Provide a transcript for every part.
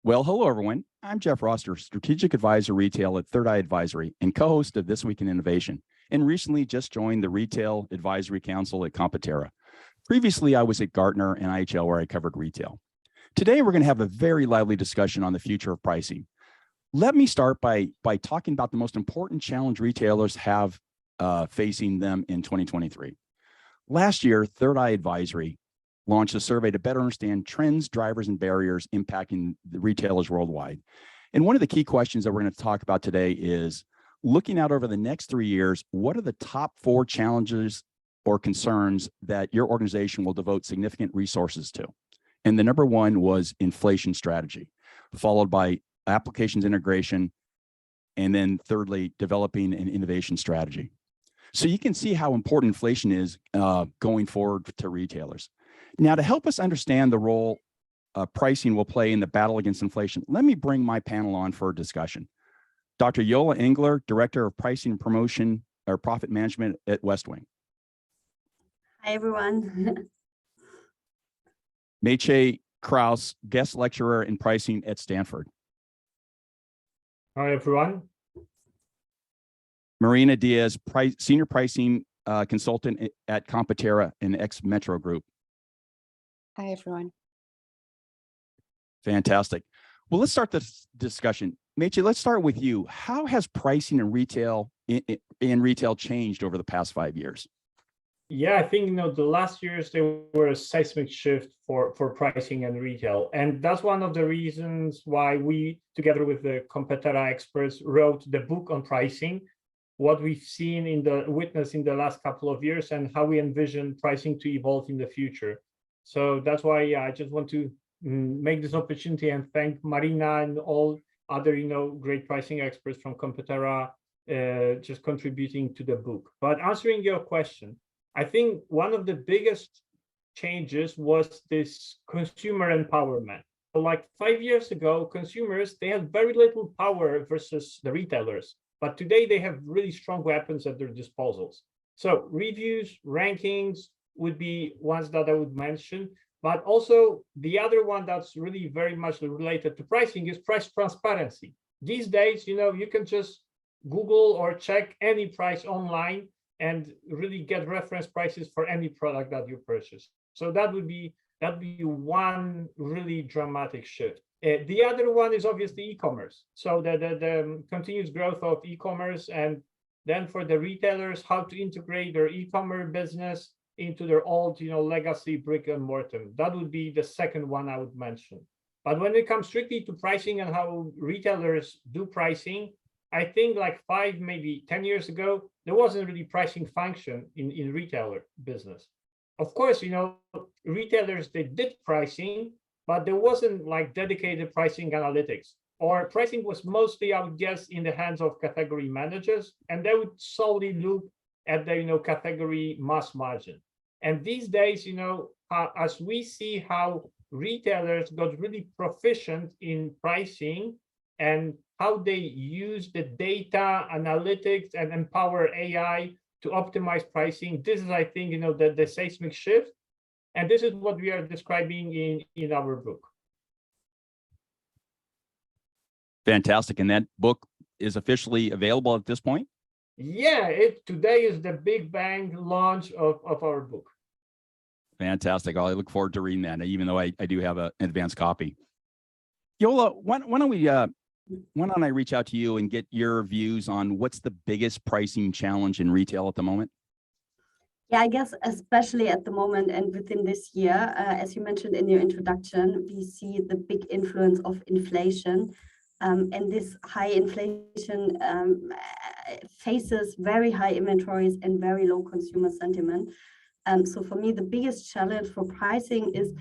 Well, hello, everyone. I'm Jeff Roster, Strategic Advisor Retail at Third Eye Advisory and co-host of This Week in Innovation, and recently just joined the Retail Advisory Council at Competera. Previously, I was at Gartner and IHL where I covered retail. Today, we're going to have a very lively discussion on the future of pricing. Let me start by talking about the most important challenge retailers have facing them in 2023. Last year, Third Eye Advisory launched a survey to better understand trends, drivers, and barriers impacting the retailers worldwide. And one of the key questions that we're going to talk about today is, looking out over the next 3 years, what are the top 4 challenges or concerns that your organization will devote significant resources to? And the number 1 was inflation strategy, followed by applications integration, and then thirdly, developing an innovation strategy. So you can see how important inflation is going forward to retailers. Now, to help us understand the role pricing will play in the battle against inflation, let me bring my panel on for a discussion. Dr. Yola Engler, Director of Pricing and Promotion or Profit Management at Westwing. Hi, everyone. Maciej Kraus, Guest Lecturer in Pricing at Stanford. Hi, everyone. Marina Diaz, Senior Pricing Consultant at Competera and ex-Metro Group. Hi, everyone. Fantastic. Well, let's start this discussion. Maciej, let's start with you. How has pricing in retail changed over the past 5 years? Yeah, I think the last years there were a seismic shift for pricing and retail, and that's one of the reasons why we, together with the Competera experts, wrote the book on pricing, what we've seen witnessed in the last couple of years, and how we envision pricing to evolve in the future. So that's why I just want to make this opportunity and thank Marina and all other great pricing experts from Competera just contributing to the book. But answering your question, I think one of the biggest changes was this consumer empowerment. So like 5 years ago, consumers, they had very little power versus the retailers, but today they have really strong weapons at their disposals. So reviews, rankings would be ones that I would mention, but also the other one that's really very much related to pricing is price transparency. These days, you can just Google or check any price online and really get reference prices for any product that you purchase. So that'd be one really dramatic shift. The other one is obviously e-commerce. So the continuous growth of e-commerce, and then for the retailers, how to integrate their e-commerce business into their old, legacy brick and mortar. That would be the second one I would mention. But when it comes strictly to pricing and how retailers do pricing, I think like 5, maybe 10 years ago, there wasn't really pricing function in retailer business. Of course, retailers, they did pricing, but there wasn't like dedicated pricing analytics, or pricing was mostly, I would guess, in the hands of category managers, and they would solely look at the, category mass margin. And these days, as we see how retailers got really proficient in pricing and how they use the data analytics and empower AI to optimize pricing, this is, I think, the seismic shift. And this is what we are describing in our book. Fantastic. And that book is officially available at this point? Yeah, today is the big bang launch of our book. Fantastic. I look forward to reading that, even though I do have an advanced copy. Yola, why don't I reach out to you and get your views on what's the biggest pricing challenge in retail at the moment? Yeah, I guess especially at the moment and within this year, as you mentioned in your introduction, we see the big influence of inflation. And this high inflation faces very high inventories and very low consumer sentiment. So for me, the biggest challenge for pricing is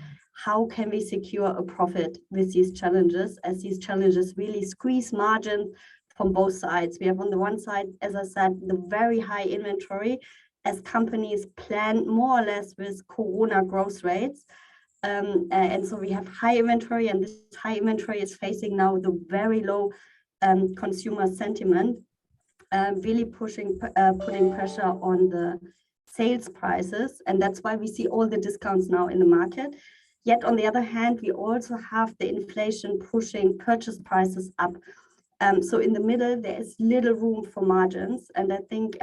how can we secure a profit with these challenges, as these challenges really squeeze margins from both sides. We have on the one side, as I said, the very high inventory as companies plan more or less with Corona growth rates. And so we have high inventory, and this high inventory is facing now the very low consumer sentiment, really putting pressure on the sales prices. And that's why we see all the discounts now in the market. Yet on the other hand, we also have the inflation pushing purchase prices up. So in the middle, there is little room for margins. And I think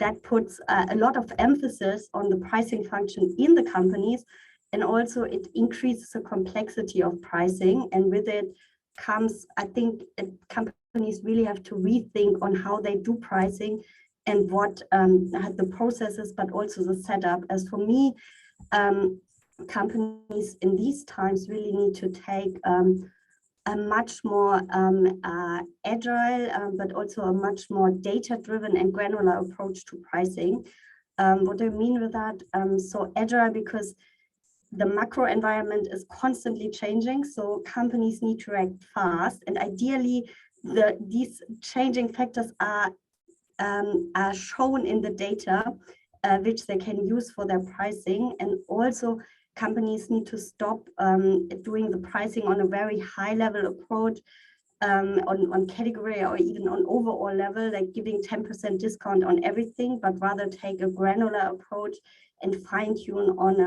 that puts a lot of emphasis on the pricing function in the companies. And also it increases the complexity of pricing. And with it comes, I think companies really have to rethink on how they do pricing and what the processes, but also the setup. As for me, companies in these times really need to take a much more agile, but also a much more data-driven and granular approach to pricing. What do I mean with that? So agile because the macro environment is constantly changing, so companies need to react fast, and ideally these changing factors are shown in the data, which they can use for their pricing. And also companies need to stop doing the pricing on a very high level approach, on category or even on overall level, like giving 10% discount on everything, but rather take a granular approach and fine tune on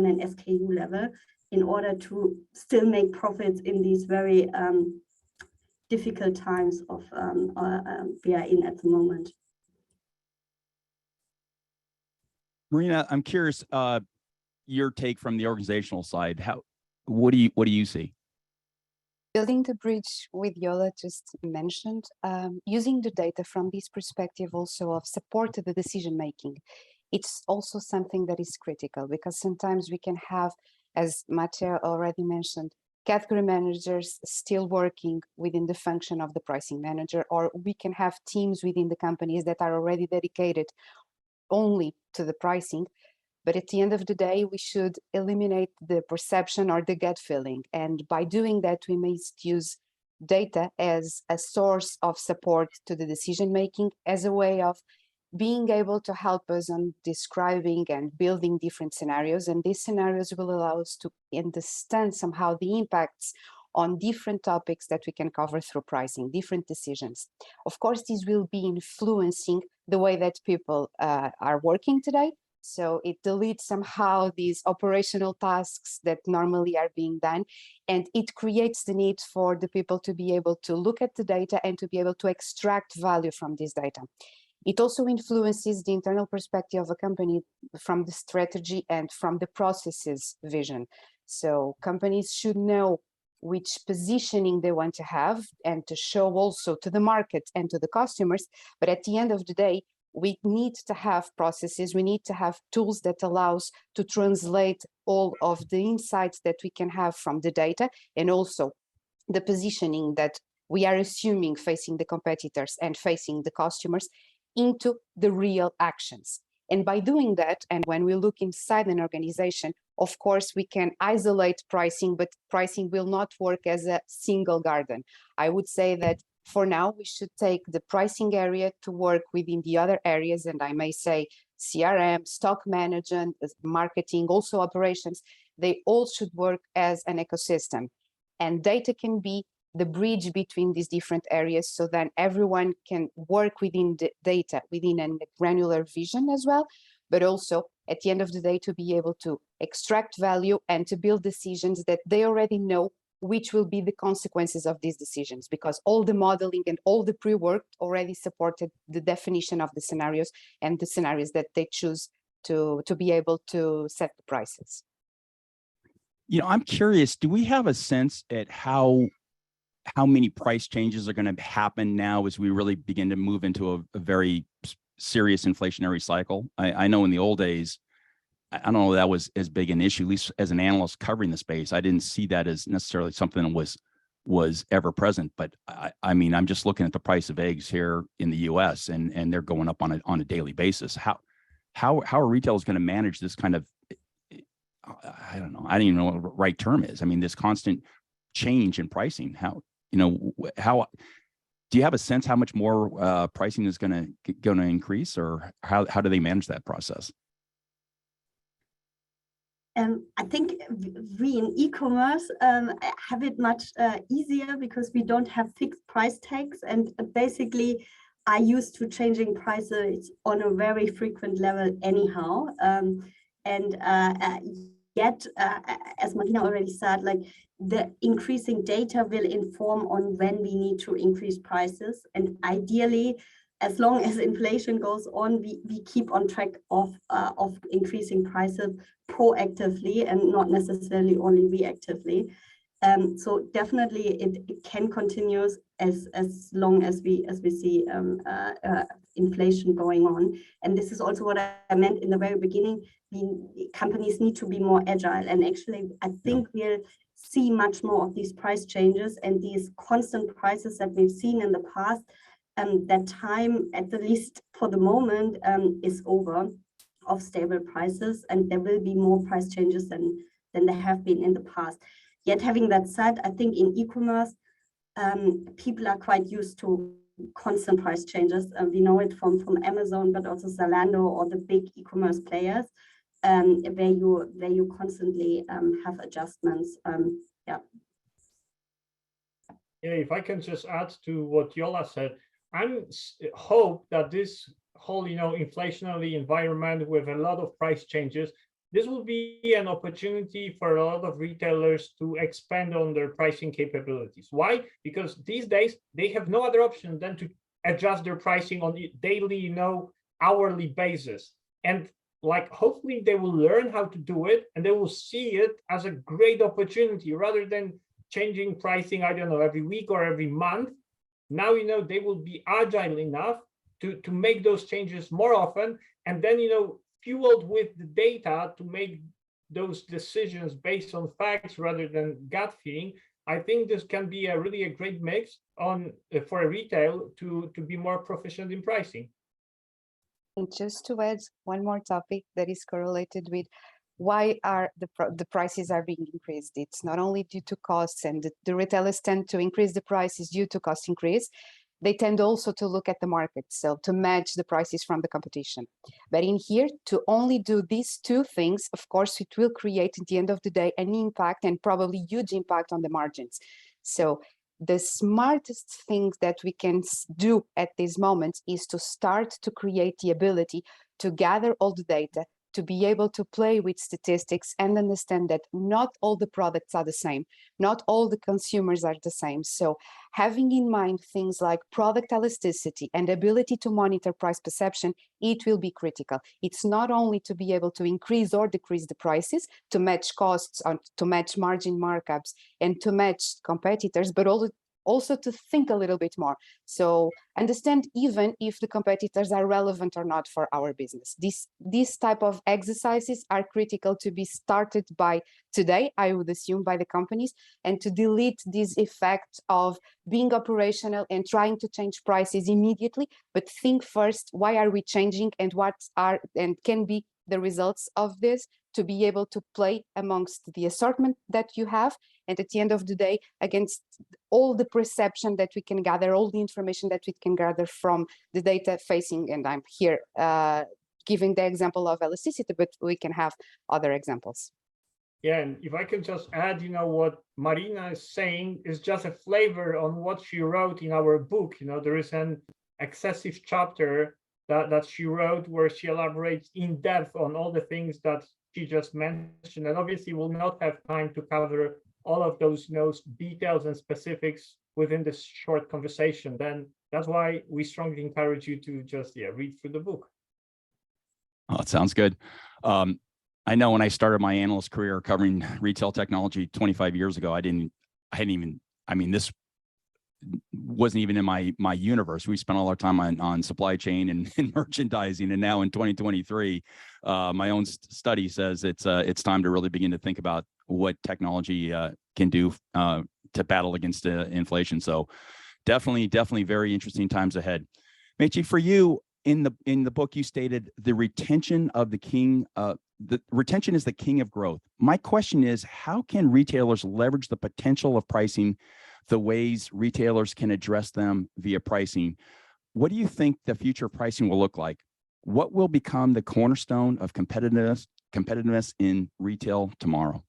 an SKU level in order to still make profits in these very difficult times of we are in at the moment. Marina, I'm curious, your take from the organizational side. What do you see? Building the bridge with Yola just mentioned, using the data from this perspective also of support to the decision making. It's also something that is critical because sometimes we can have, as Maciej already mentioned, category managers still working within the function of the pricing manager, or we can have teams within the companies that are already dedicated only to the pricing. But at the end of the day, we should eliminate the perception or the gut feeling. And by doing that, we must use data as a source of support to the decision making, as a way of being able to help us on describing and building different scenarios. And these scenarios will allow us to understand somehow the impacts on different topics that we can cover through pricing, different decisions. Of course, this will be influencing the way that people are working today. So it deletes somehow these operational tasks that normally are being done, and it creates the need for the people to be able to look at the data and to be able to extract value from this data. It also influences the internal perspective of a company from the strategy and from the processes vision. So companies should know which positioning they want to have and to show also to the market and to the customers. But at the end of the day, we need to have processes, we need to have tools that allows to translate all of the insights that we can have from the data, and also the positioning that we are assuming facing the competitors and facing the customers into the real actions. And by doing that, and when we look inside an organization, of course, we can isolate pricing, but pricing will not work as a single garden. I would say that for now, we should take the pricing area to work within the other areas, and I may say CRM, stock management, marketing, also operations, they all should work as an ecosystem. And data can be the bridge between these different areas, so then everyone can work within the data, within a granular vision as well, but also at the end of the day to be able to extract value and to build decisions that they already know which will be the consequences of these decisions, because all the modeling and all the pre-work already supported the definition of the scenarios and the scenarios that they choose to be able to set the prices. You know, I'm curious, do we have a sense at how many price changes are going to happen now as we really begin to move into a very serious inflationary cycle? I know in the old days, I don't know that was as big an issue, at least as an analyst covering the space. I didn't see that as necessarily something that was ever present. But I mean, I'm just looking at the price of eggs here in the US and they're going up on a daily basis. How are retailers going to manage this kind of, I don't know, I don't even know what the right term is. I mean, this constant change in pricing, how do you have a sense how much more pricing is going to increase, or how do they manage that process? I think we in e-commerce have it much easier because we don't have fixed price tags, and basically are used to changing prices on a very frequent level anyhow. yet, as Marina already said, like the increasing data will inform on when we need to increase prices. And ideally, as long as inflation goes on, we keep on track of increasing prices proactively and not necessarily only reactively. So definitely it can continue as long as we see inflation going on. And this is also what I meant in the very beginning. Companies need to be more agile, and actually I think we'll see much more of these price changes and these constant prices that we've seen in the past. That time, at the least for the moment, is over of stable prices, and there will be more price changes than there have been in the past. Yet having that said, I think in e-commerce, people are quite used to constant price changes. We know it from Amazon, but also Zalando or the big e-commerce players, where you constantly have adjustments. Yeah. Yeah, if I can just add to what Yola said, I hope that this whole, inflationary environment with a lot of price changes, this will be an opportunity for a lot of retailers to expand on their pricing capabilities. Why? Because these days they have no other option than to adjust their pricing on a daily, hourly basis. And like, hopefully they will learn how to do it, and they will see it as a great opportunity rather than changing pricing, I don't know, every week or every month. Now, they will be agile enough to make those changes more often, and then, fueled with the data to make those decisions based on facts rather than gut feeling. I think this can be really a great mix for a retail to be more proficient in pricing. And just to add one more topic that is correlated with why are the prices are being increased. It's not only due to costs, and the retailers tend to increase the prices due to cost increase. They tend also to look at the market, so to match the prices from the competition. But in here, to only do these two things, of course, it will create at the end of the day an impact, and probably huge impact on the margins. So the smartest things that we can do at this moment is to start to create the ability to gather all the data, to be able to play with statistics and understand that not all the products are the same, not all the consumers are the same. So having in mind things like product elasticity and ability to monitor price perception, it will be critical. It's not only to be able to increase or decrease the prices, to match costs, to match margin markups, and to match competitors, but also to think a little bit more. So understand even if the competitors are relevant or not for our business. These type of exercises are critical to be started by today, I would assume, by the companies, and to delete this effect of being operational and trying to change prices immediately, but think first, why are we changing, and what are and can be the results of this, to be able to play amongst the assortment that you have, and at the end of the day, against all the perception that we can gather, all the information that we can gather from the data facing, and I'm here giving the example of elasticity, but we can have other examples. Yeah, and if I can just add, what Marina is saying is just a flavor on what she wrote in our book. There is an excessive chapter that she wrote where she elaborates in depth on all the things that she just mentioned, and obviously we'll not have time to cover all of those details and specifics within this short conversation. Then that's why we strongly encourage you to just read through the book. Oh, it sounds good. I know when I started my analyst career covering retail technology 25 years ago, this wasn't even in my universe. We spent all our time on supply chain and merchandising, and now in 2023, my own study says it's time to really begin to think about what technology can do to battle against inflation. So definitely very interesting times ahead. Maciej, for you, in the book you stated the retention of the king. The retention is the king of growth. My question is, how can retailers leverage the potential of pricing, the ways retailers can address them via pricing? What do you think the future pricing will look like? What will become the cornerstone of competitiveness in retail tomorrow?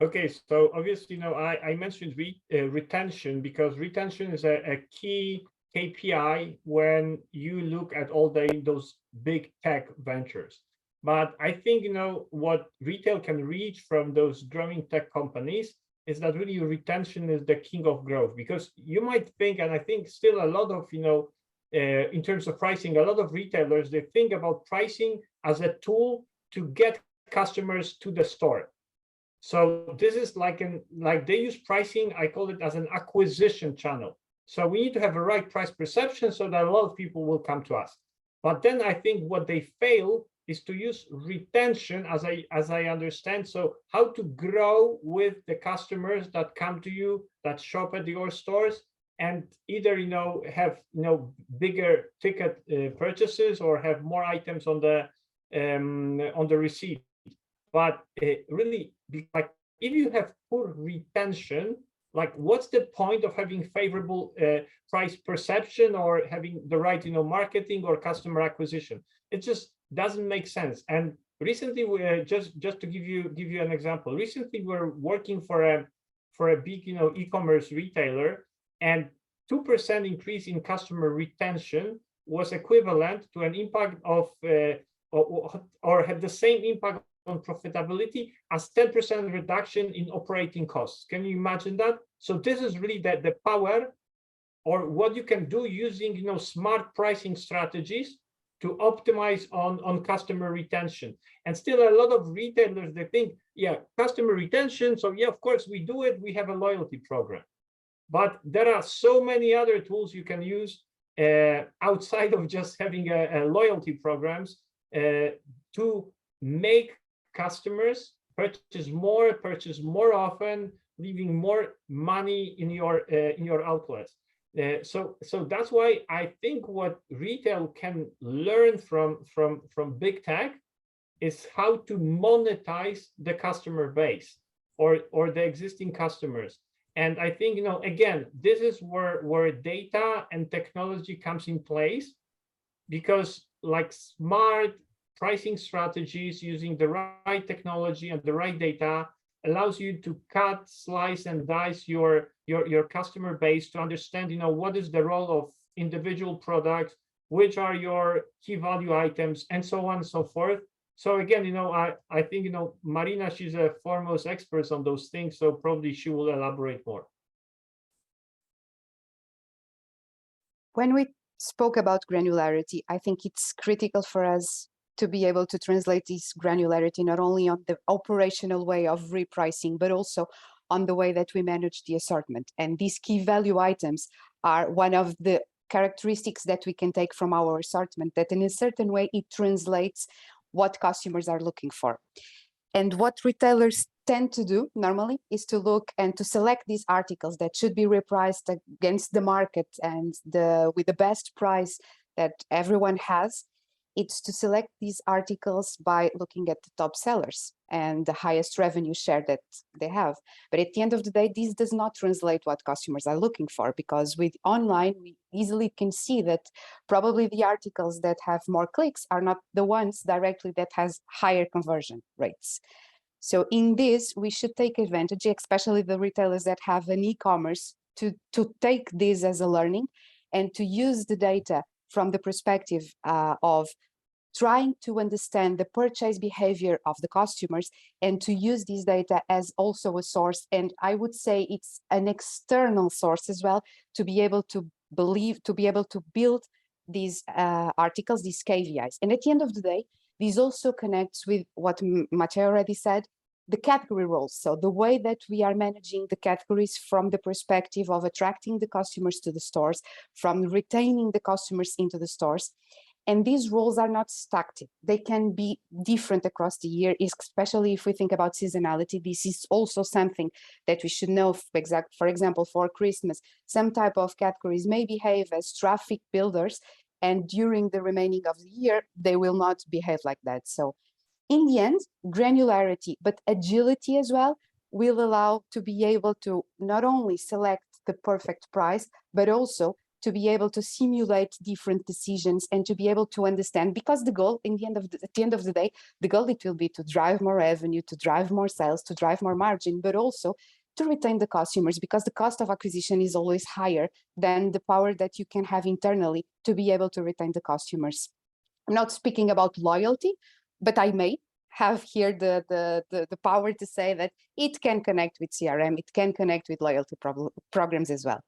Okay, so obviously, I mentioned retention because retention is a key KPI when you look at all those big tech ventures. But I think, what retail can reach from those growing tech companies is that really retention is the king of growth, because you might think, and I think still a lot of, in terms of pricing, a lot of retailers, they think about pricing as a tool to get customers to the store. So this is like they use pricing, I call it as an acquisition channel. So we need to have a right price perception so that a lot of people will come to us. But then I think what they fail is to use retention, as I understand. So how to grow with the customers that come to you, that shop at your stores, and either have bigger ticket purchases or have more items on the receipt. But really, like, if you have poor retention, like, what's the point of having favorable price perception or having the right marketing or customer acquisition? It just doesn't make sense. And recently, we just to give you an example, recently we're working for a big e-commerce retailer, and 2% increase in customer retention was equivalent to an impact of or had the same impact on profitability as 10% reduction in operating costs. Can you imagine that? So this is really the power, or what you can do using smart pricing strategies to optimize on customer retention. And still a lot of retailers, they think, yeah, customer retention, so yeah, of course we do it, we have a loyalty program. But there are so many other tools you can use outside of just having a loyalty programs to make customers purchase more often, leaving more money in your outlets. So that's why I think what retail can learn from big tech is how to monetize the customer base or the existing customers. And I think, again, this is where data and technology comes in place, because like smart pricing strategies using the right technology and the right data allows you to cut, slice, and dice your customer base to understand, what is the role of individual products, which are your key value items, and so on and so forth. So again, I think, Marina, she's a foremost expert on those things, so probably she will elaborate more. When we spoke about granularity, I think it's critical for us to be able to translate this granularity not only on the operational way of repricing, but also on the way that we manage the assortment. And these key value items are one of the characteristics that we can take from our assortment, that in a certain way it translates what customers are looking for. And what retailers tend to do normally is to look and to select these articles that should be repriced against the market and with the best price that everyone has. It's to select these articles by looking at the top sellers and the highest revenue share that they have. But at the end of the day, this does not translate what customers are looking for, because with online, we easily can see that probably the articles that have more clicks are not the ones directly that has higher conversion rates. So in this, we should take advantage, especially the retailers that have an e-commerce, to take this as a learning and to use the data from the perspective of trying to understand the purchase behavior of the customers, and to use this data as also a source. And I would say it's an external source as well, to be able to build these articles, these KVIs. And at the end of the day, this also connects with what Maciej already said, the category roles. So the way that we are managing the categories from the perspective of attracting the customers to the stores, from retaining the customers into the stores. And these roles are not stacked. They can be different across the year, especially if we think about seasonality. This is also something that we should know. For example, for Christmas, some type of categories may behave as traffic builders, and during the remaining of the year, they will not behave like that. So in the end, granularity, but agility as well, will allow to be able to not only select the perfect price, but also to be able to simulate different decisions and to be able to understand, because the goal at the end of the day, the goal, it will be to drive more revenue, to drive more sales, to drive more margin, but also to retain the customers, because the cost of acquisition is always higher than the power that you can have internally to be able to retain the customers. I'm not speaking about loyalty, but I may have here the power to say that it can connect with CRM, it can connect with loyalty programs as well.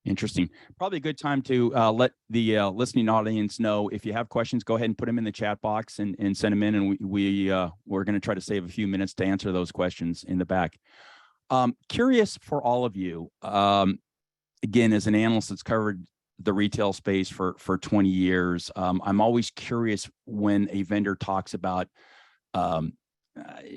Interesting. Probably a good time to let the listening audience know if you have questions, go ahead and put them in the chat box and send them in. And we're going to try to save a few minutes to answer those questions in the back. Curious for all of you, again, as an analyst that's covered the retail space for 20 years, I'm always curious when a vendor talks about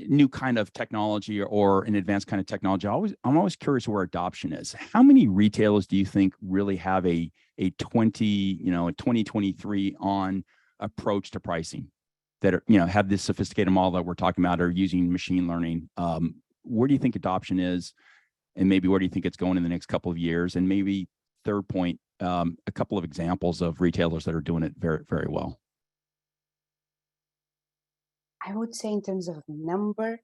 new kind of technology or an advanced kind of technology. I'm always curious where adoption is. How many retailers do you think really have a 2023 on approach to pricing that are, have this sophisticated model that we're talking about or using machine learning? Where do you think adoption is? And maybe where do you think it's going in the next couple of years? And maybe third point, a couple of examples of retailers that are doing it very, very well. I would say in terms of number,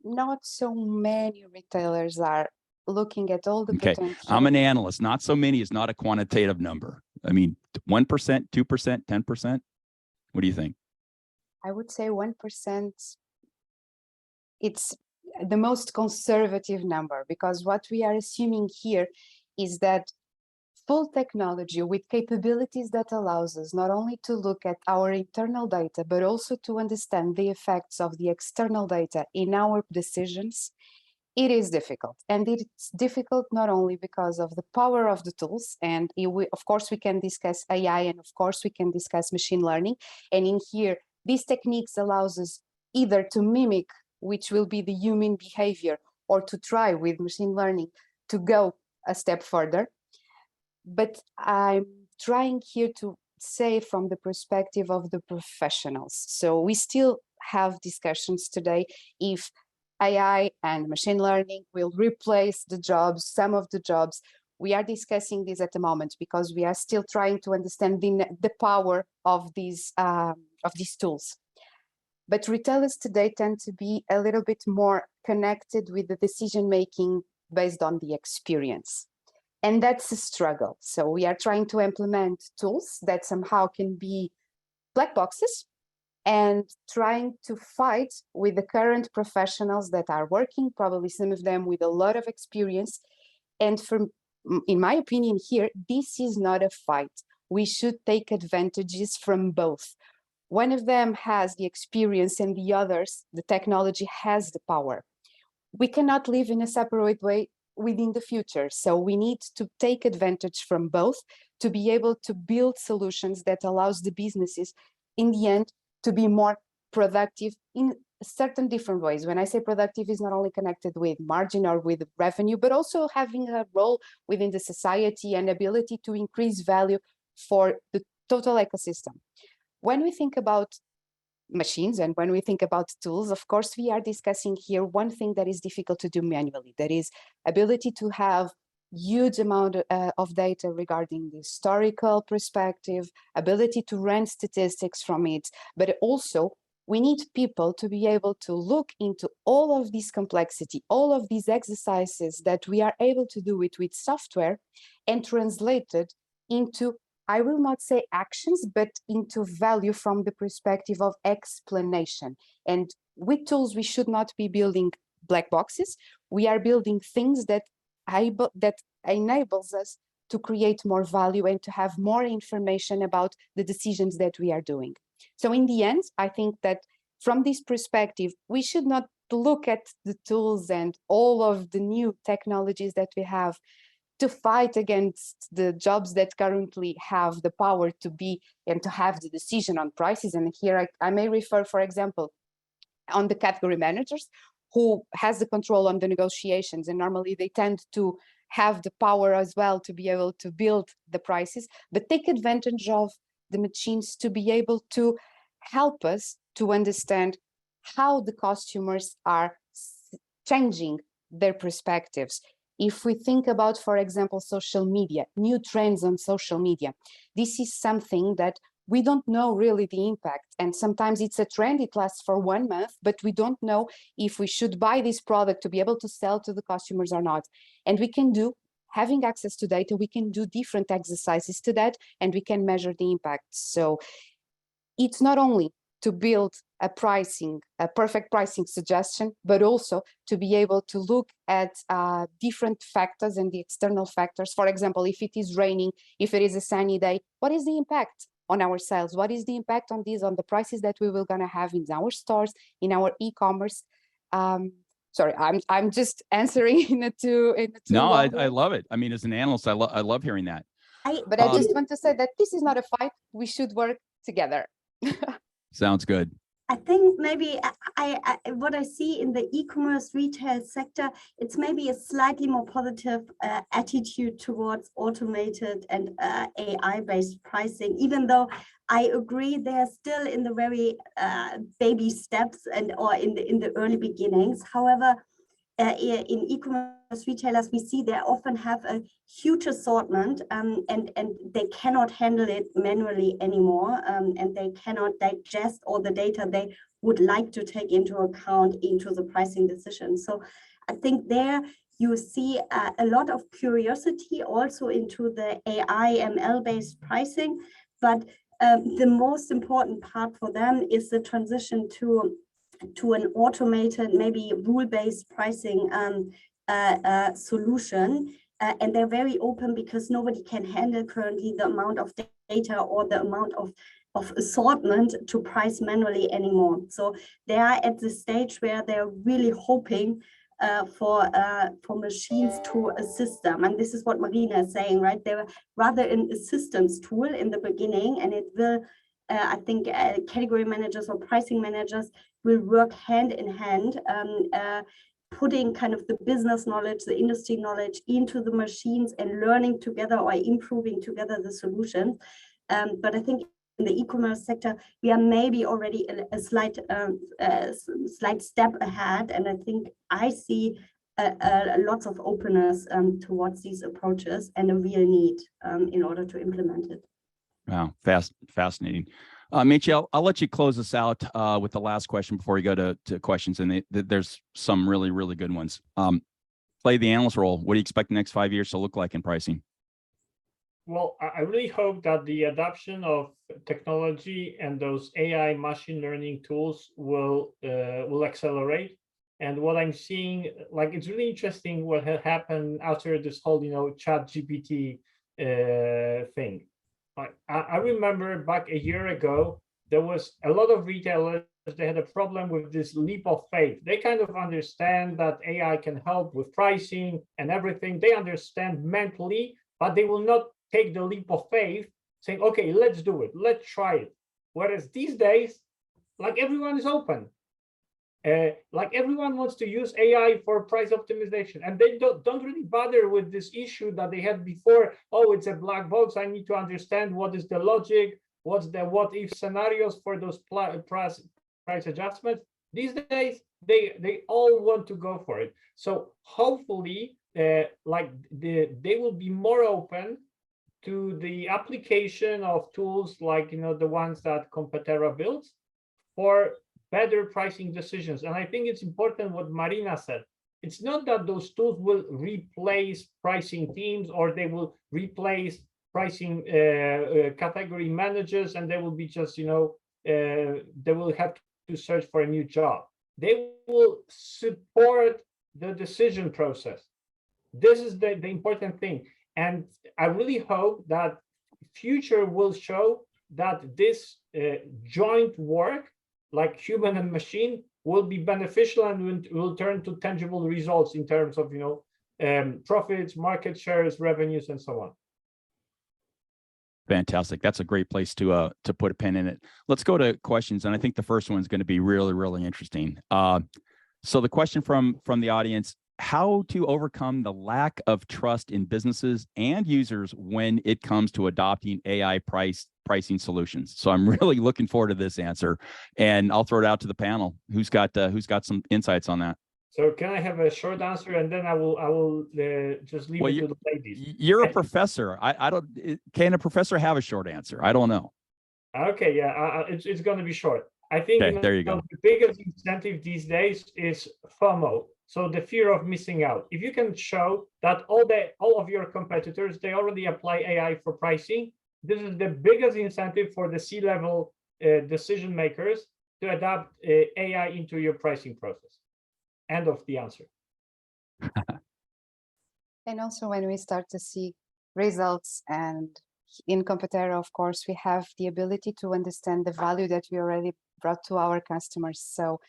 not so many retailers are looking at all the potential. I'm an analyst. Not so many is not a quantitative number. I mean, 1%, 2%, 10%. What do you think? I would say 1%. It's the most conservative number, because what we are assuming here is that full technology with capabilities that allows us not only to look at our internal data, but also to understand the effects of the external data in our decisions, it is difficult. And it's difficult not only because of the power of the tools, and of course we can discuss AI, and of course we can discuss machine learning. And in here, these techniques allows us either to mimic, which will be the human behavior, or to try with machine learning to go a step further. But I'm trying here to say from the perspective of the professionals. So we still have discussions today if AI and machine learning will replace the jobs, some of the jobs. We are discussing this at the moment because we are still trying to understand the power of these tools. But retailers today tend to be a little bit more connected with the decision-making based on the experience. And that's a struggle. So we are trying to implement tools that somehow can be black boxes and trying to fight with the current professionals that are working, probably some of them with a lot of experience. And in my opinion here, this is not a fight. We should take advantages from both. One of them has the experience and the others, the technology has the power. We cannot live in a separate way within the future. So we need to take advantage from both to be able to build solutions that allows the businesses in the end to be more productive in certain different ways. When I say productive, is not only connected with margin or with revenue, but also having a role within the society and ability to increase value for the total ecosystem. When we think about machines and when we think about tools, of course, we are discussing here one thing that is difficult to do manually. That is ability to have huge amount of data regarding the historical perspective, ability to run statistics from it, but also we need people to be able to look into all of this complexity, all of these exercises that we are able to do it with software and translate it into, I will not say actions, but into value from the perspective of explanation. And with tools, we should not be building black boxes. We are building things that enables us to create more value and to have more information about the decisions that we are doing. So in the end, I think that from this perspective, we should not look at the tools and all of the new technologies that we have to fight against the jobs that currently have the power to be and to have the decision on prices. And here I may refer, for example, on the category managers who has the control on the negotiations, and normally they tend to have the power as well to be able to build the prices, but take advantage of the machines to be able to help us to understand how the customers are changing their perspectives. If we think about, for example, social media, new trends on social media, this is something that we don't know really the impact. And sometimes it's a trend, it lasts for 1 month, but we don't know if we should buy this product to be able to sell to the customers or not. And we can do, having access to data, we can do different exercises to that, and we can measure the impact. So it's not only to build a perfect pricing suggestion, but also to be able to look at different factors and the external factors. For example, if it is raining, if it is a sunny day, what is the impact on our sales? What is the impact on the prices that we will gonna have in our stores, in our e-commerce? Sorry, I'm just answering in a two. No, I love it. I mean, as an analyst, I love hearing that. But I just want to say that this is not a fight. We should work together. Sounds good. I think maybe what I see in the e-commerce retail sector, it's maybe a slightly more positive attitude towards automated and AI-based pricing, even though I agree they're still in the very baby steps or in the early beginnings. However, in e-commerce retailers, we see they often have a huge assortment and they cannot handle it manually anymore, and they cannot digest all the data they would like to take into account into the pricing decision. So I think there you see a lot of curiosity also into the AI ML-based pricing, but the most important part for them is the transition to an automated, maybe rule-based pricing solution. And they're very open because nobody can handle currently the amount of data or the amount of assortment to price manually anymore. So they are at the stage where they're really hoping for machines to assist them. And this is what Marina is saying, right? They were rather an assistance tool in the beginning, and it will, I think category managers or pricing managers will work hand in hand, putting kind of the business knowledge, the industry knowledge into the machines and learning together or improving together the solution. But I think in the e-commerce sector, we are maybe already a slight step ahead. And I think I see lots of openness towards these approaches and a real need in order to implement it. Wow, fascinating. Maciej, I'll let you close us out with the last question before we go to questions. And there's some really, really good ones. Play the analyst role. What do you expect the next 5 years to look like in pricing? Well, I really hope that the adoption of technology and those AI machine learning tools will accelerate. And what I'm seeing, like, it's really interesting what had happened after this whole, ChatGPT thing. I remember back a year ago, there was a lot of retailers, they had a problem with this leap of faith. They kind of understand that AI can help with pricing and everything. They understand mentally, but they will not take the leap of faith saying, okay, let's do it, let's try it. Whereas these days, like, everyone is open. Like, everyone wants to use AI for price optimization, and they don't really bother with this issue that they had before. Oh, it's a black box. I need to understand what is the logic, what's the what if scenarios for those price adjustments. These days, they all want to go for it. So hopefully, they will be more open to the application of tools like the ones that Competera builds for better pricing decisions. And I think it's important what Marina said. It's not that those tools will replace pricing teams or they will replace pricing category managers, and they will be just, they will have to search for a new job. They will support the decision process. This is the important thing. And I really hope that future will show that this joint work, like human and machine, will be beneficial and will turn to tangible results in terms of profits, market shares, revenues, and so on. Fantastic. That's a great place to put a pin in it. Let's go to questions, and I think the first one is going to be really, really interesting. So the question from the audience: how to overcome the lack of trust in businesses and users when it comes to adopting AI pricing solutions. So I'm really looking forward to this answer, and I'll throw it out to the panel. Who's got some insights on that? So can I have a short answer, and then I will just leave it to the ladies. You're a professor. I don't. Can a professor have a short answer? I don't know. Okay, yeah, it's going to be short. I think there you go. The biggest incentive these days is FOMO. So the fear of missing out. If you can show that all of your competitors, they already apply AI for pricing, this is the biggest incentive for the C-level decision makers to adapt AI into your pricing process? End of the answer. And also when we start to see results, and in Competera, of course, we have the ability to understand the value that we already brought to our customers. So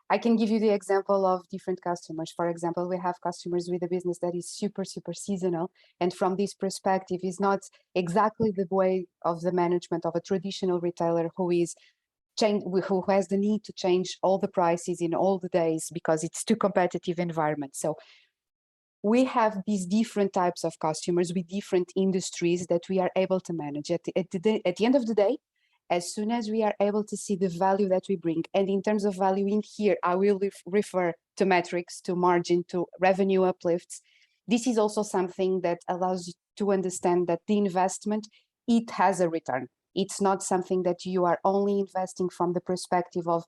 I can give you the example of different customers. For example, we have customers with a business that is super seasonal. And from this perspective, is not exactly the way of the management of a traditional retailer who has the need to change all the prices in all the days because it's too competitive environment. So we have these different types of customers with different industries that we are able to manage. At the end of the day, as soon as we are able to see the value that we bring, and in terms of value in here, I will refer to metrics, to margin, to revenue uplifts. This is also something that allows you to understand that the investment, it has a return. It's not something that you are only investing from the perspective of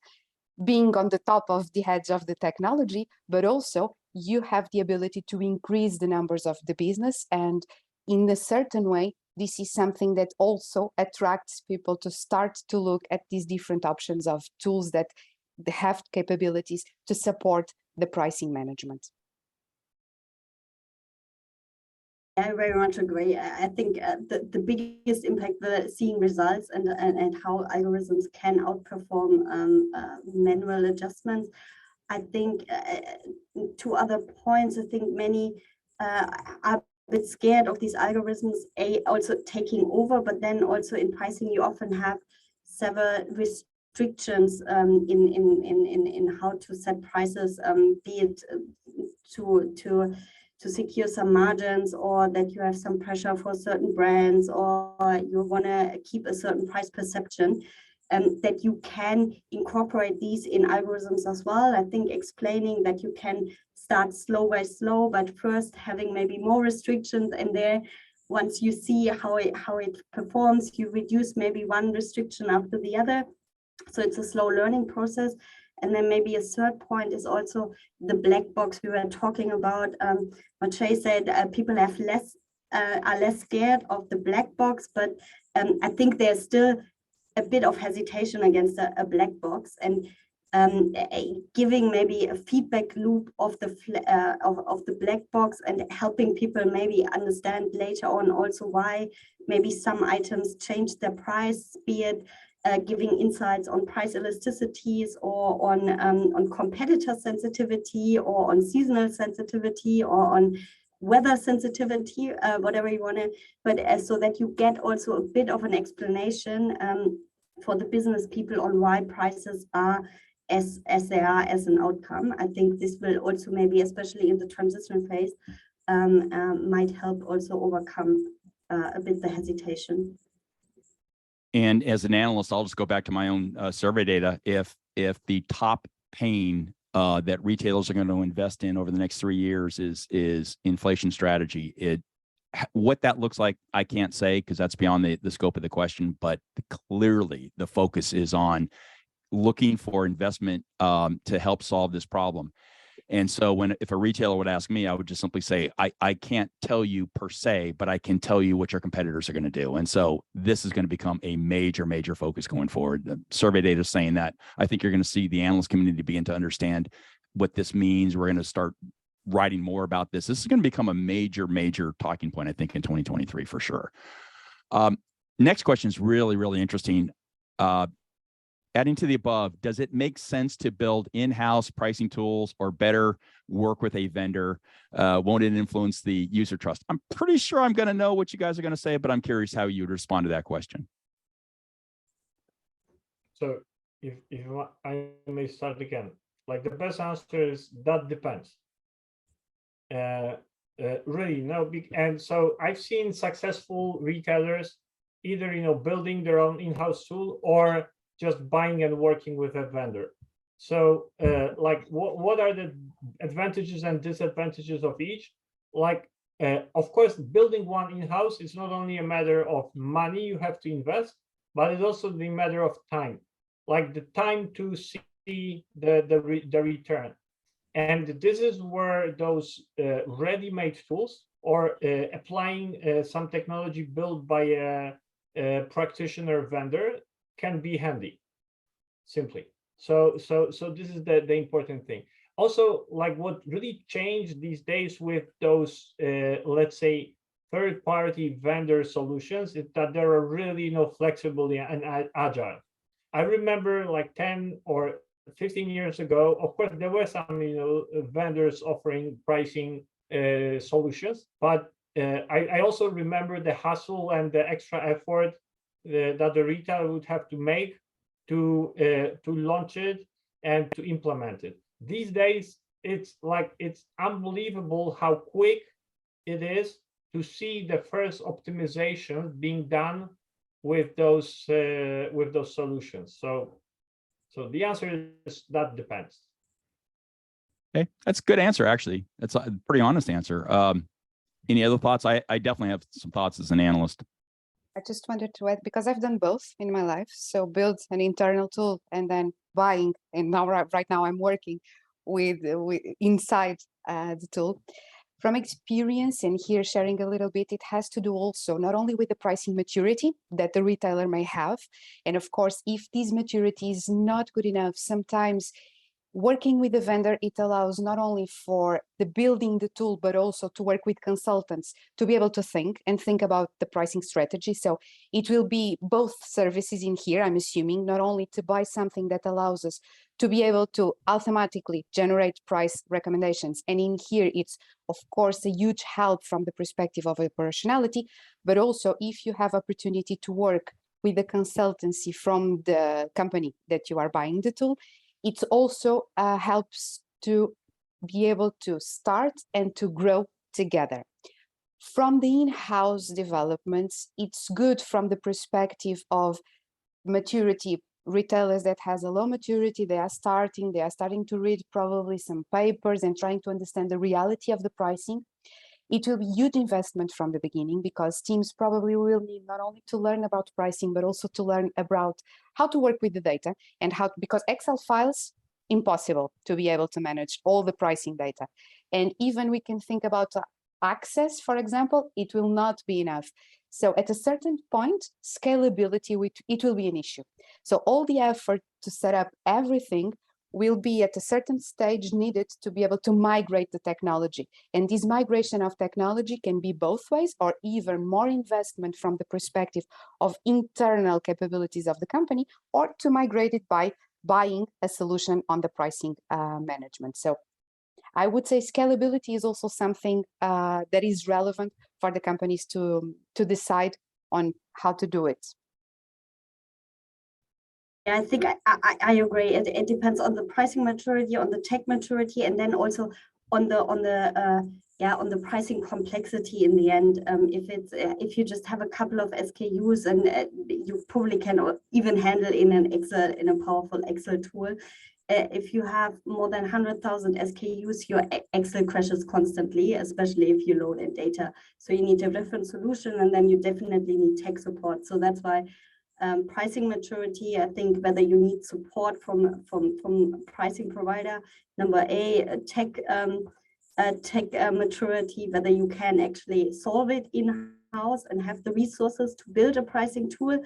being on the top of the edge of the technology, but also you have the ability to increase the numbers of the business. And in a certain way, this is something that also attracts people to start to look at these different options of tools that have capabilities to support the pricing management. I very much agree. I think the biggest impact, the seeing results and how algorithms can outperform manual adjustments. I think 2 other points. I think many are a bit scared of these algorithms, also taking over, but then also in pricing, you often have several restrictions in how to set prices, be it to secure some margins, or that you have some pressure for certain brands, or you want to keep a certain price perception, that you can incorporate these in algorithms as well. I think explaining that you can start slow by slow, but first having maybe more restrictions in there. Once you see how it performs, you reduce maybe one restriction after the other. So it's a slow learning process. And then maybe a third point is also the black box we were talking about. Maciej said people are less scared of the black box, but I think there's still a bit of hesitation against a black box, and giving maybe a feedback loop of the black box and helping people maybe understand later on also why maybe some items change their price, be it giving insights on price elasticities, or on competitor sensitivity, or on seasonal sensitivity, or on weather sensitivity, whatever you want to, but so that you get also a bit of an explanation for the business people on why prices are as they are as an outcome. I think this will also maybe, especially in the transition phase, might help also overcome a bit the hesitation. And as an analyst, I'll just go back to my own survey data. If the top pain that retailers are going to invest in over the next 3 years is inflation strategy, what that looks like, I can't say, because that's beyond the scope of the question. But clearly, the focus is on looking for investment to help solve this problem. And so if a retailer would ask me, I would just simply say, I can't tell you per se, but I can tell you what your competitors are going to do. And so this is going to become a major focus going forward. The survey data is saying that. I think you're going to see the analyst community begin to understand what this means. We're going to start writing more about this. This is going to become a major talking point, I think, in 2023 for sure. Next question is really interesting. Adding to the above, does it make sense to build in-house pricing tools or better work with a vendor? Won't it influence the user trust? I'm pretty sure I'm going to know what you guys are going to say, but I'm curious how you would respond to that question. So if I may start again, like the best answer is that depends. Really, no big. And so I've seen successful retailers either building their own in-house tool or just buying and working with a vendor. So like what are the advantages and disadvantages of each? Like of course, building one in-house is not only a matter of money you have to invest, but it's also the matter of time, like the time to see the return. And this is where those ready-made tools or applying some technology built by a practitioner vendor can be handy, simply. So this is the important thing. Also, like what really changed these days with those, let's say, third-party vendor solutions is that they are really flexible and agile. I remember like 10 or 15 years ago, of course, there were some vendors offering pricing solutions, but I also remember the hassle and the extra effort that the retailer would have to make to launch it and to implement it. These days, it's unbelievable how quick it is to see the first optimization being done with those solutions. So the answer is that depends. Okay, that's a good answer, actually. That's a pretty honest answer. Any other thoughts? I definitely have some thoughts as an analyst. I just wanted to add, because I've done both in my life, so build an internal tool and then buying, and now right now I'm working with inside the tool. From experience, and here sharing a little bit, it has to do also not only with the pricing maturity that the retailer may have, and of course, if this maturity is not good enough, sometimes working with the vendor, it allows not only for the building the tool, but also to work with consultants to be able to think about the pricing strategy. So it will be both services in here, I'm assuming, not only to buy something that allows us to be able to automatically generate price recommendations. And in here, it's of course a huge help from the perspective of operationality, but also if you have opportunity to work with the consultancy from the company that you are buying the tool, it also helps to be able to start and to grow together. From the in-house developments, it's good from the perspective of maturity. Retailers that has a low maturity, they are starting to read probably some papers and trying to understand the reality of the pricing. It will be huge investment from the beginning, because teams probably will need not only to learn about pricing, but also to learn about how to work with the data and because Excel files, impossible to be able to manage all the pricing data. And even we can think about access, for example, it will not be enough. So at a certain point, scalability, it will be an issue. So all the effort to set up everything will be at a certain stage needed to be able to migrate the technology. And this migration of technology can be both ways, or even more investment from the perspective of internal capabilities of the company, or to migrate it by buying a solution on the pricing management. So I would say scalability is also something that is relevant for the companies to decide on how to do it. Yeah, I think I agree. It depends on the pricing maturity, on the tech maturity, and then also on the pricing complexity in the end. If you just have a couple of SKUs, and you probably can even handle in a powerful Excel tool. If you have more than 100,000 SKUs, your Excel crashes constantly, especially if you load in data. So you need a different solution, and then you definitely need tech support. So that's why pricing maturity, I think whether you need support from pricing provider, number A, tech maturity, whether you can actually solve it in-house and have the resources to build a pricing tool.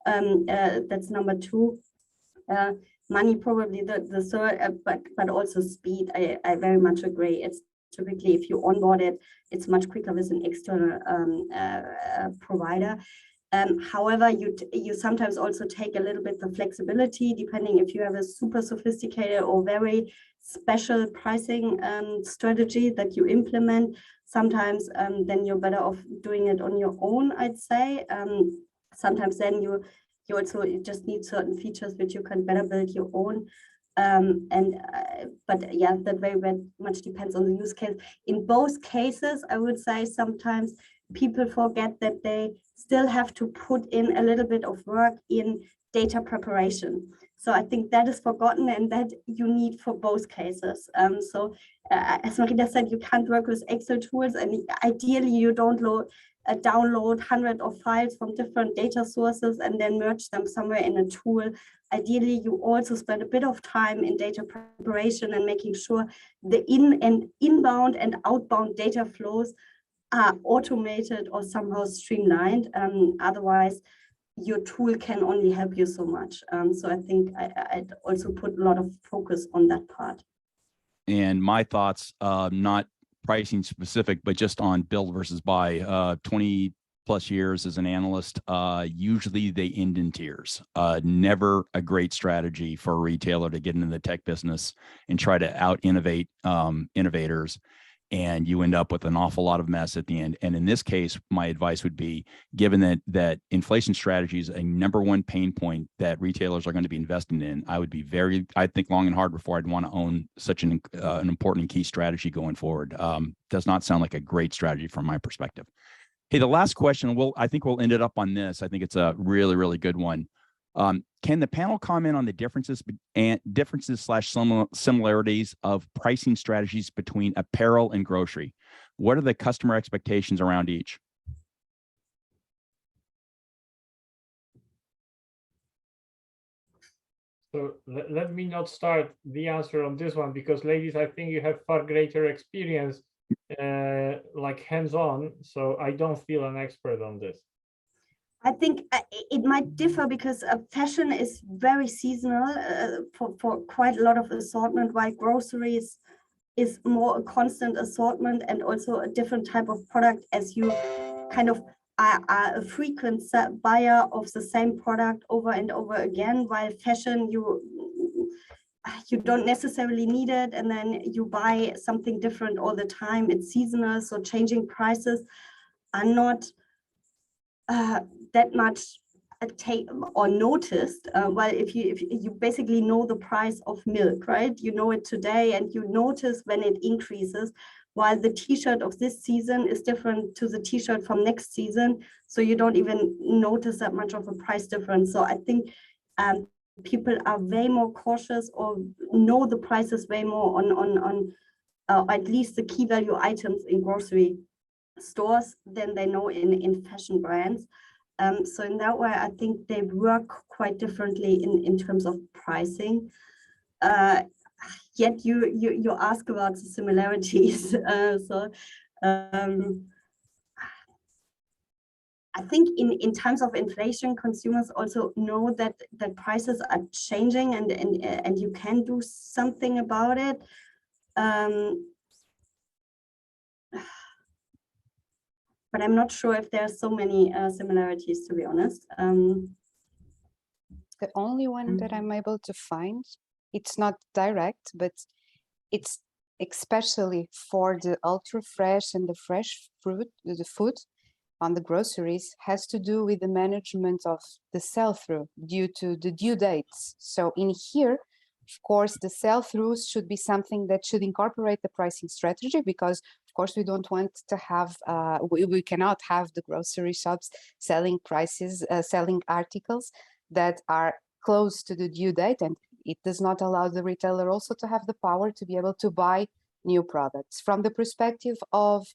That's number two. Money probably the third, but also speed. I very much agree. It's typically, if you onboard it, it's much quicker with an external provider. However, you sometimes also take a little bit the flexibility, depending if you have a super sophisticated or very special pricing strategy that you implement. Sometimes then you're better off doing it on your own, I'd say. Sometimes then you also just need certain features which you can better build your own. But yeah, that very much depends on the use case. In both cases, I would say sometimes people forget that they still have to put in a little bit of work in data preparation. So I think that is forgotten, and that you need for both cases. As Marina said, you can't work with Excel tools, and ideally you don't download hundreds of files from different data sources and then merge them somewhere in a tool. Ideally, you also spend a bit of time in data preparation and making sure the inbound and outbound data flows are automated or somehow streamlined. Otherwise, your tool can only help you so much. So I think I'd also put a lot of focus on that part. And my thoughts, not pricing specific, but just on build versus buy. 20 plus years as an analyst, usually they end in tears. Never a great strategy for a retailer to get into the tech business and try to out innovate innovators. And you end up with an awful lot of mess at the end. And in this case, my advice would be, given that inflation strategy is a number one pain point that retailers are going to be investing in, I'd think long and hard before I'd want to own such an important and key strategy going forward. Does not sound like a great strategy from my perspective. Hey, the last question, I think we'll end it up on this. I think it's a really, really good one. Can the panel comment on the differences / similarities of pricing strategies between apparel and grocery? What are the customer expectations around each? So let me not start the answer on this one, because ladies, I think you have far greater experience, like hands-on. So I don't feel an expert on this. I think it might differ because fashion is very seasonal for quite a lot of assortment, while groceries is more a constant assortment and also a different type of product, as you kind of are a frequent buyer of the same product over and over again, while fashion, you don't necessarily need it, and then you buy something different all the time. It's seasonal, so changing prices are not that much take or noticed. Well, if you basically know the price of milk, right? You know it today, and you notice when it increases, while the t-shirt of this season is different to the t-shirt from next season, so you don't even notice that much of a price difference. So I think people are way more cautious, or know the prices way more on at least the key value items in grocery stores than they know in fashion brands. So in that way, I think they work quite differently in terms of pricing. Yet you ask about the similarities. I think in terms of inflation, consumers also know that prices are changing, and you can do something about it. But I'm not sure if there are so many similarities, to be honest. The only one that I'm able to find, it's not direct, but it's especially for the ultra fresh and the fresh fruit, the food on the groceries, has to do with the management of the sell-through due to the due dates. So in here, of course, the sell-throughs should be something that should incorporate the pricing strategy, because of course we don't want to have, we cannot have the grocery shops selling selling articles that are close to the due date, and it does not allow the retailer also to have the power to be able to buy new products. From the perspective of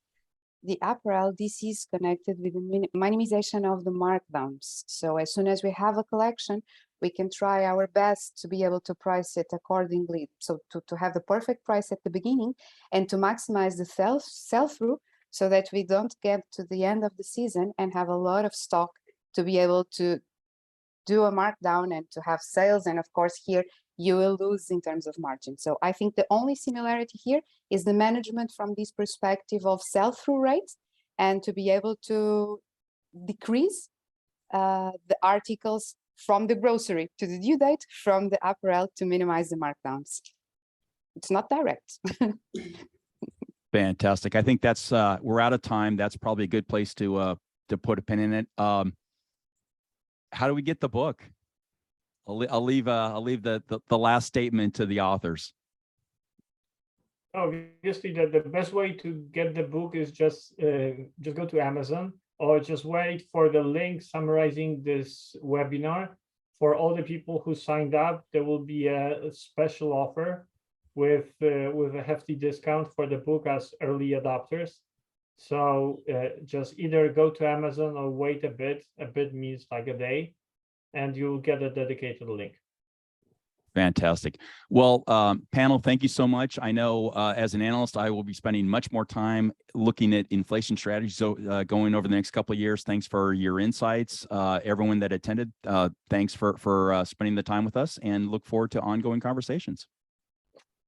the apparel, this is connected with the minimization of the markdowns. So as soon as we have a collection, we can try our best to be able to price it accordingly. So to have the perfect price at the beginning, and to maximize the sell-through, so that we don't get to the end of the season and have a lot of stock to be able to do a markdown and to have sales. And of course here you will lose in terms of margin. So I think the only similarity here is the management from this perspective of sell-through rates, and to be able to decrease the articles from the grocery to the due date, from the apparel to minimize the markdowns. It's not direct. Fantastic. I think that's we're out of time. That's probably a good place to put a pin in it. How do we get the book? I'll leave the last statement to the authors. Obviously, the best way to get the book is just go to Amazon, or just wait for the link summarizing this webinar. For all the people who signed up, there will be a special offer with a hefty discount for the book as early adopters. So just either go to Amazon or wait a bit. A bit means like a day, and you'll get a dedicated link. Fantastic. Well, panel, thank you so much. I know as an analyst, I will be spending much more time looking at inflation strategies going over the next couple of years. Thanks for your insights. Everyone that attended, thanks for spending the time with us, and look forward to ongoing conversations.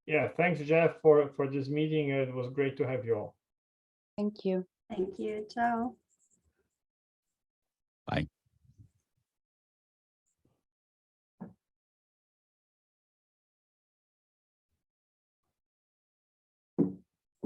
Yeah, thanks, Jeff, for this meeting. It was great to have you all. Thank you. Thank you. Ciao. Bye.